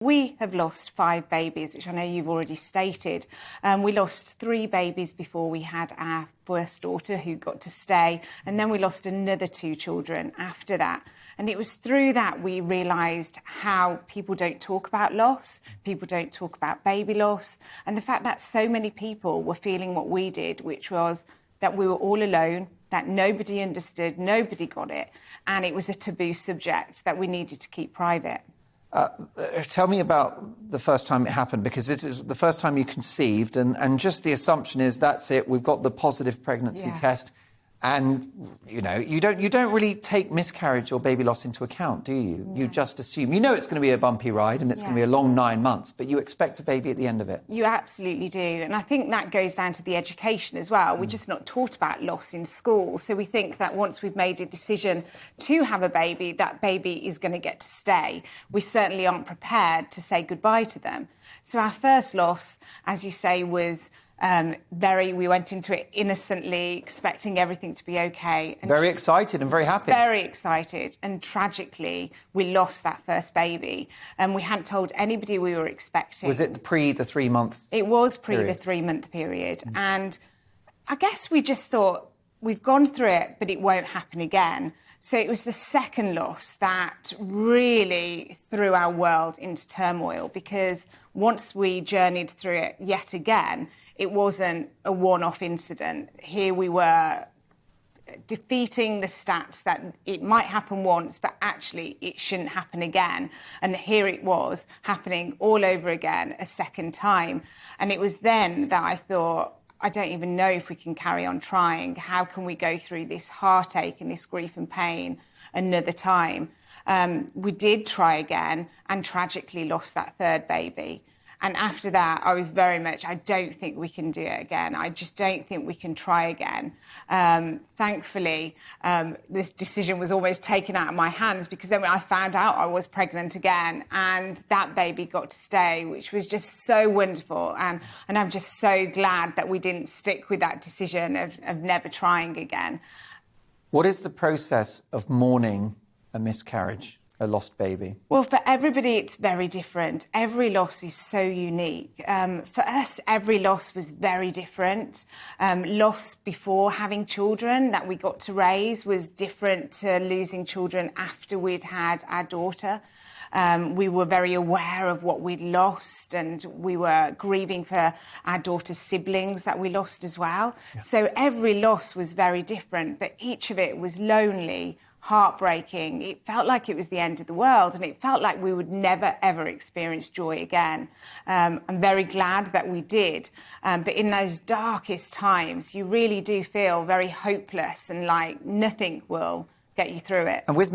We have lost 5 babies, which I know you've already stated. We lost 3 babies before we had our first daughter, who got to stay, and then we lost another 2 children after that. And it was through that we realised how people don't talk about loss, people don't talk about baby loss, and the fact that so many people were feeling what we did, which was that we were all alone, that nobody understood, nobody got it, and it was a taboo subject that we needed to keep private. Tell me about the first time it happened, because it is the first time you conceived, and just the assumption is that's it, we've got the positive pregnancy test, and you know you don't really take miscarriage or baby loss into account, do you? You just assume, you know, it's going to be a bumpy ride and it's going to be a long 9 months, but you expect a baby at the end of it. You absolutely do, and I think that goes down to the education as well. We're just not taught about loss in school, so we think that once we've made a decision to have a baby, that baby is going to get to stay. We certainly aren't prepared to say goodbye to them. So our first loss, as you say, was we went into it innocently, expecting everything to be okay. And very excited and very happy. Very excited. And tragically, we lost that first baby. And we hadn't told anybody we were expecting. Was it pre the 3-month It was pre the 3-month period. And I guess we just thought, we've gone through it, but it won't happen again. So it was the second loss that really threw our world into turmoil, because once we journeyed through it yet again, it wasn't a one-off incident. Here we were defeating the stats that it might happen once, but actually it shouldn't happen again. And here it was happening all over again a second time. And it was then that I thought, I don't even know if we can carry on trying. How can we go through this heartache and this grief and pain another time? We did try again and tragically lost that third baby. And after that, I was very much, I don't think we can do it again. I just don't think we can try again. Thankfully, this decision was almost taken out of my hands, because then when I found out I was pregnant again, and that baby got to stay, which was just so wonderful. And I'm just so glad that we didn't stick with that decision of never trying again. What is the process of mourning a miscarriage? A lost baby? Well, for everybody, it's very different. Every loss is so unique. For us, every loss was very different. Loss before having children that we got to raise was different to losing children after we'd had our daughter. We were very aware of what we'd lost, and we were grieving for our daughter's siblings that we lost as well. Yeah. So every loss was very different, but each of it was lonely, heartbreaking. It felt like it was the end of the world, and it felt like we would never, ever experience joy again. I'm very glad that we did. But in those darkest times, you really do feel very hopeless and like nothing will get you through it. And with